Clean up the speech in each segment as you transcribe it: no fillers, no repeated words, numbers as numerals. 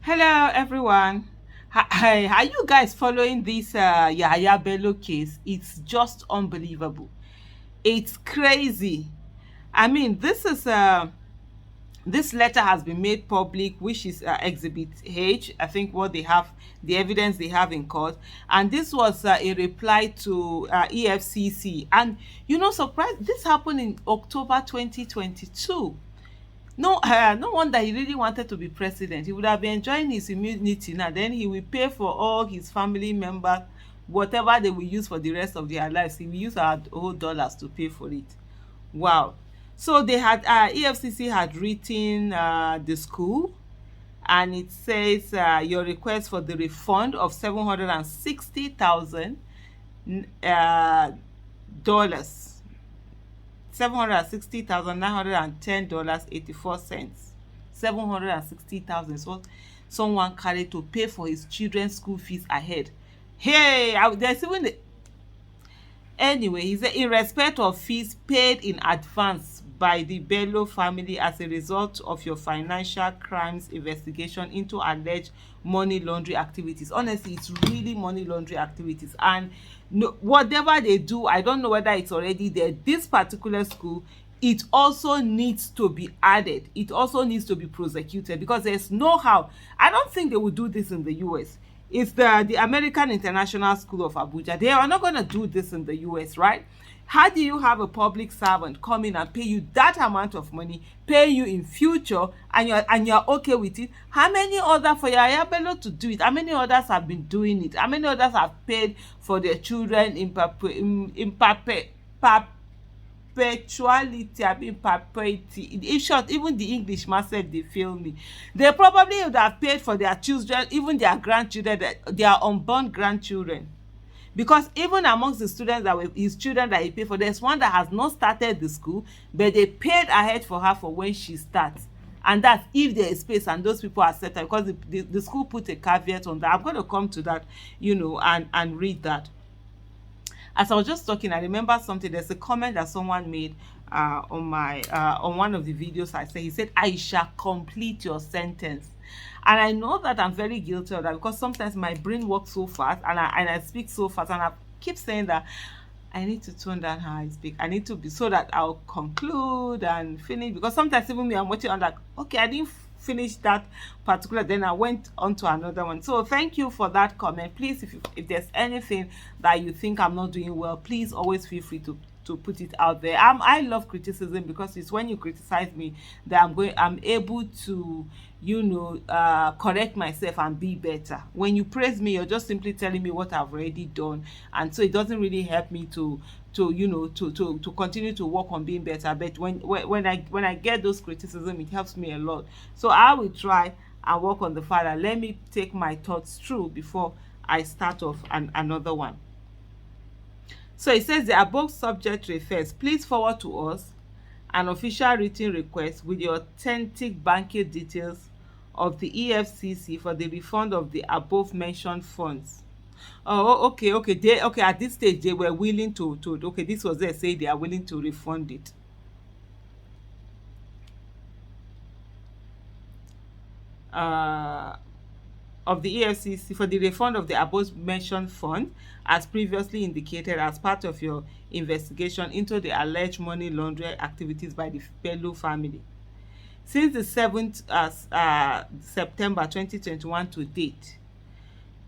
Hello, everyone. Hi, are you guys following this Yahaya Bello case? It's just unbelievable. It's crazy. I mean, this letter has been made public, which is Exhibit H. I think what they have, the evidence they have in court, and this was a reply to EFCC. And surprise, this happened in October 2022. No wonder he really wanted to be president. He would have been enjoying his immunity now. Then he will pay for all his family members, whatever they will use for the rest of their lives. He will use our whole dollars to pay for it. Wow. So they had EFCC had written the school, and it says your request for the refund of $760,000 dollars, $760,910.84. 760,000 is what someone carried to pay for his children's school fees ahead. Hey, there's even anyway, he said in respect of fees paid in advance by the Bello family as a result of your financial crimes investigation into alleged money laundering activities. Honestly, it's really money laundering activities. And no, whatever they do, I don't know whether it's already there. This particular school, it also needs to be added. It also needs to be prosecuted, because there's no how. I don't think they would do this in the US. It's the American International School of Abuja. They are not going to do this in the US, right? How do you have a public servant come in and pay you that amount of money, pay you in future, and you're okay with it? How many others, for Yahaya Bello to do it, how many others have been doing it? How many others have paid for their children perpetuality, I mean perpetuity? In short, even the English myself, they fail me. They probably would have paid for their children, even their grandchildren, their unborn grandchildren. Because even amongst the students that were his children that he paid for, there's one that has not started the school, but they paid ahead for her for when she starts. And that's if there is space and those people are set up, because the school put a caveat on that. I'm going to come to that, and read that. As I was just talking, I remember something. There's a comment that someone made on one of the videos I said. He said, "I shall complete your sentence." And I know that I'm very guilty of that, because sometimes my brain works so fast, and I speak so fast, and I keep saying that I need to tone down how I speak. I need to be, so that I'll conclude and finish, because sometimes even me, I'm watching, I'm like, okay, I didn't finish that particular, then I went on to another one. So thank you for that comment. Please, if there's anything that you think I'm not doing well, please always feel free to put it out there. I love criticism, because it's when you criticize me that I'm able to correct myself and be better. When you praise me, you're just simply telling me what I've already done, and so it doesn't really help me to continue to work on being better. But when I get those criticism, it helps me a lot. So I will try and work on the further. Let me take my thoughts through before I start off another one. So it says the above subject refers, please forward to us an official written request with the authentic banking details of the EFCC for the refund of the above mentioned funds. Oh, okay. Okay, at this stage they were willing to okay, this was there, say they are willing to refund it. Uh of the EFCC for the refund of the above mentioned fund, as previously indicated, as part of your investigation into the alleged money laundering activities by the Bello family. Since the 7th September 2021 to date,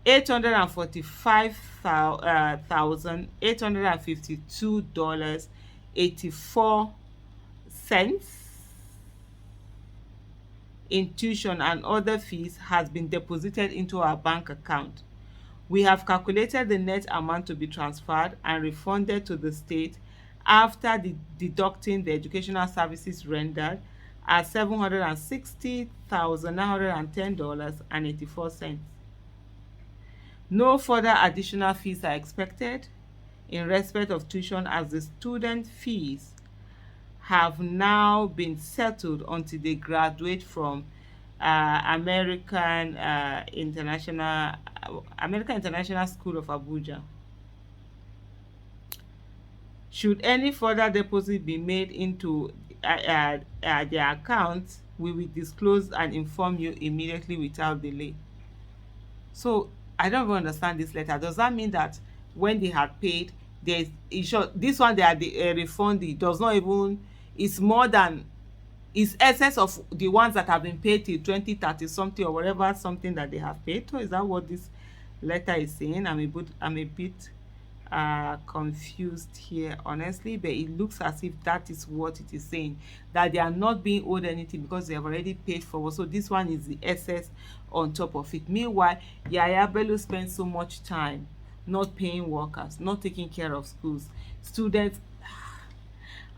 $845,852.84 in tuition and other fees has been deposited into our bank account. We have calculated the net amount to be transferred and refunded to the state after deducting the educational services rendered at $760,910.84. No further additional fees are expected in respect of tuition, as the student fees have now been settled until they graduate from American International School of Abuja. Should any further deposit be made into their account, We will disclose and inform you immediately without delay. So I don't even understand this letter. Does that mean that when they had paid, there's in short, this one they are the refunding does not even, it's more than, is excess of the ones that have been paid till 2030 something or whatever something that they have paid. So is that what this letter is saying? I'm a bit confused here honestly, but it looks as if that is what it is saying, that they are not being owed anything because they have already paid for. So this one is the excess on top of it. Meanwhile, Yahaya Bello spends so much time not paying workers, not taking care of schools, students.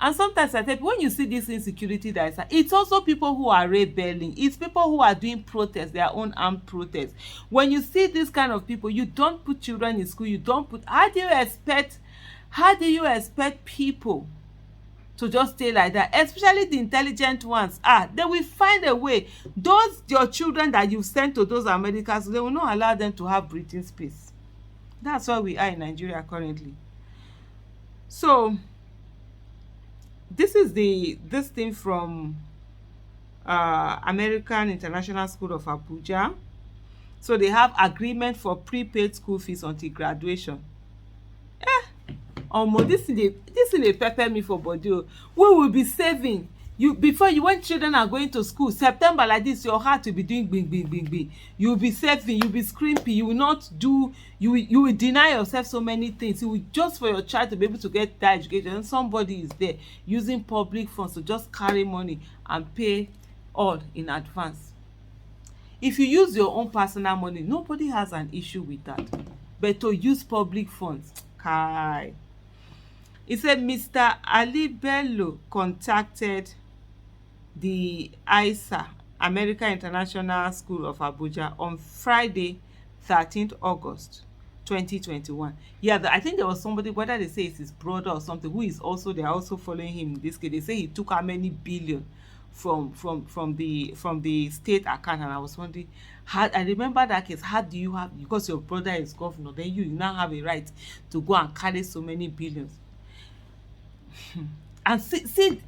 And sometimes I think when you see this insecurity that is, it's also people who are rebelling, it's people who are doing protests, their own armed protests. When you see this kind of people, you don't put children in school, you don't put, how do you expect people to just stay like that? Especially the intelligent ones, they will find a way. Those your children that you send to those Americans, they will not allow them to have breathing space. That's why we are in Nigeria currently. So this thing from American International School of Abuja. So they have agreement for prepaid school fees until graduation. Omo, this thing dey pepper me for body o. We will be saving. You, before you, when children are going to school September like this, your heart will be doing gbim gbim gbim gbim. You will be saving, you will be scrimping, you will not do, you will deny yourself so many things. You will, just for your child to be able to get that education, and somebody is there using public funds to just carry money and pay all in advance. If you use your own personal money, nobody has an issue with that, but to use public funds, kai. He said Mr. Ali Bello contacted the ISA, American International School of Abuja, on Friday, 13th August 2021. Yeah, I think there was somebody, whether they say it's his brother or something, who is also, they are also following him in this case. They say he took how many billion from the state account, and I was wondering, how, I remember that case. How do you have, because your brother is governor, then you now have a right to go and carry so many billions? And see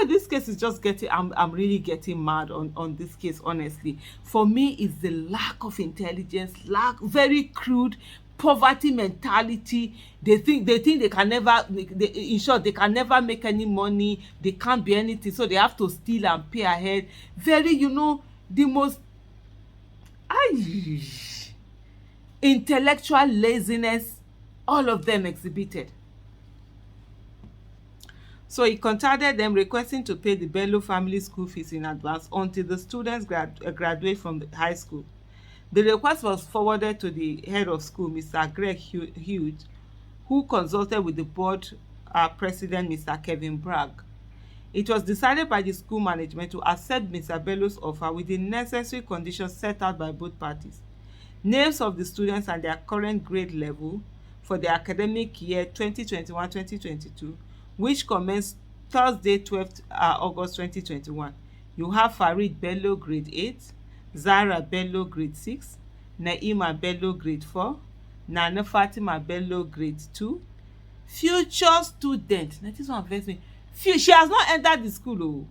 this case is just getting, I'm really getting mad on this case honestly. For me, it's the lack of intelligence, very crude poverty mentality. They think they can never, in short, they can never make any money, they can't be anything, so they have to steal and pay ahead. Very, the most intellectual laziness all of them exhibited. So he contacted them requesting to pay the Bello family school fees in advance until the students graduate from the high school. The request was forwarded to the head of school, Mr. Greg Hughes, who consulted with the board president, Mr. Kevin Bragg. It was decided by the school management to accept Mr. Bello's offer with the necessary conditions set out by both parties. Names of the students and their current grade level for the academic year 2021-2022, which commenced Thursday, 12th August 2021. You have Farid Bello, grade 8, Zara Bello, grade 6, Naima Bello, grade 4, Nana Fatima Bello, grade 2. Future student. Now this one vex me. She has not entered the school,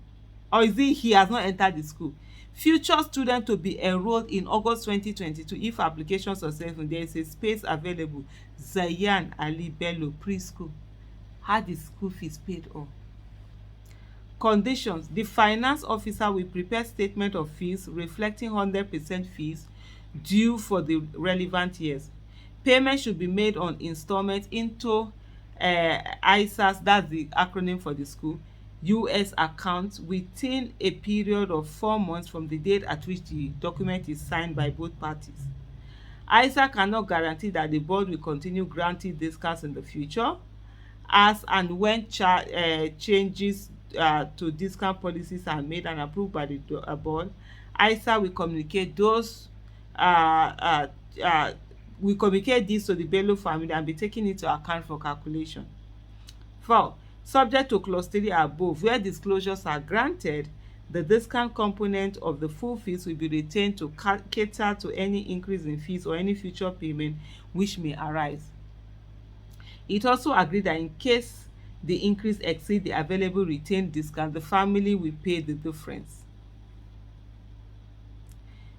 or is it he has not entered the school? Future student to be enrolled in August 2022 if applications successful. There is a space available. Zayan Ali Bello, preschool. Had the school fees paid off. Conditions: the finance officer will prepare statement of fees reflecting 100% fees due for the relevant years. Payment should be made on installment into ISAS, that's the acronym for the school, US account within a period of 4 months from the date at which the document is signed by both parties. ISA cannot guarantee that the board will continue granting discounts in the future. As and when changes to discount policies are made and approved by the board, ISA will communicate those we communicate this to the Bello family and be taken into account for calculation. 4. Subject to clause 3 above, where disclosures are granted, the discount component of the full fees will be retained to cater to any increase in fees or any future payment which may arise. It also agreed that in case the increase exceed the available retained discount, the family will pay the difference.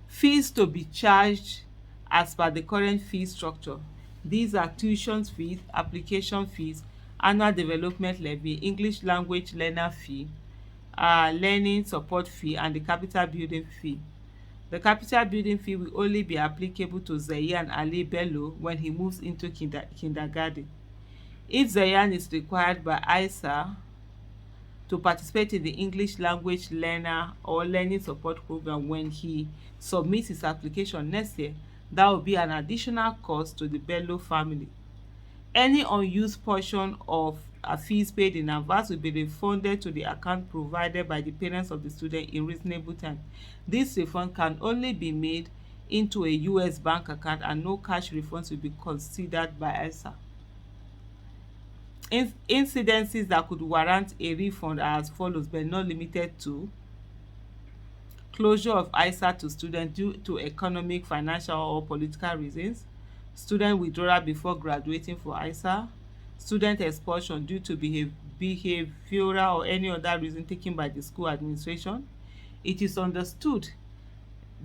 Fees to be charged as per the current fee structure. These are tuition fees, application fees, annual development levy, English language learner fee, learning support fee, and the capital building fee. The capital building fee will only be applicable to Zayan Ali Bello when he moves into kindergarten. If Zayan is required by ISA to participate in the English language learner or learning support program when he submits his application next year, that will be an additional cost to the Bello family. Any unused portion of fees paid in advance will be refunded to the account provided by the parents of the student in reasonable time. This refund can only be made into a US bank account, and no cash refunds will be considered by ISA. Incidences that could warrant a refund are as follows, but not limited to: closure of ISA to students due to economic, financial, or political reasons; student withdrawal before graduating for ISA; student expulsion due to behavioral or any other reason taken by the school administration. It is understood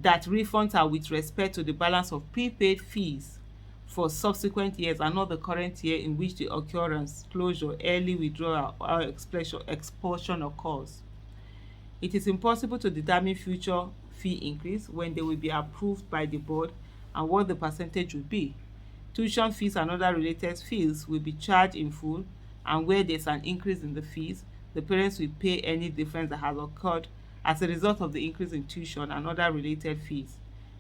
that refunds are with respect to the balance of prepaid fees for subsequent years and not the current year in which the occurrence, closure, early withdrawal, or expulsion occurs. It is impossible to determine future fee increase, when they will be approved by the board, and what the percentage will be. Tuition fees and other related fees will be charged in full, and where there's an increase in the fees, the parents will pay any difference that has occurred as a result of the increase in tuition and other related fees.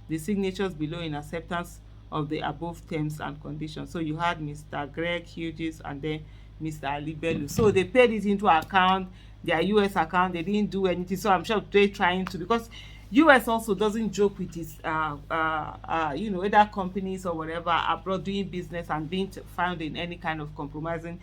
The signatures below in acceptance of the above terms and conditions. So you had Mr. Greg Hughes and then Mr. Ali Bello. So they paid it into account, their US account. They didn't do anything. So I'm sure they're trying to, because US also doesn't joke with its either companies or whatever abroad doing business and being found in any kind of compromising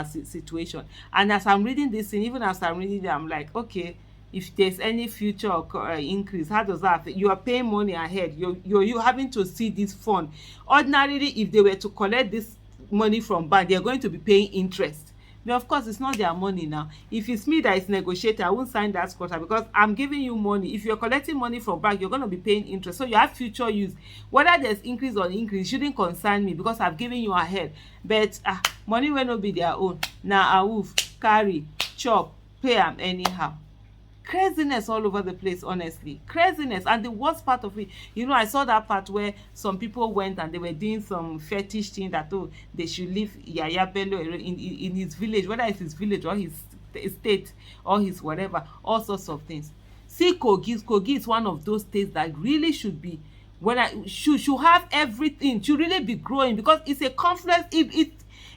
situation. And as I'm reading this thing, even as I'm reading it, I'm like, okay, if there's any future increase, how does that affect? You are paying money ahead. You having to see this fund. Ordinarily, if they were to collect this money from bank, they're going to be paying interest. But of course, it's not their money now. If it's me that is negotiating, I won't sign that quota, because I'm giving you money. If you're collecting money from bank, you're going to be paying interest. So you have future use. Whether there's increase or increase shouldn't concern me, because I've given you ahead. But money will not be their own. Now I will carry, chop, pay them anyhow. Craziness all over the place, honestly. Craziness. And the worst part of it, I saw that part where some people went and they were doing some fetish thing that, they should leave Yahaya Bello in his village, whether it's his village or his state or his whatever, all sorts of things. See, Kogi is one of those states that really should be, should have everything, should really be growing, because it's a confluence.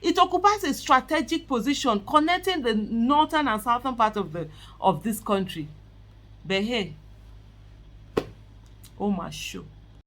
It occupies a strategic position connecting the northern and southern part of this country. But hey, oh my show.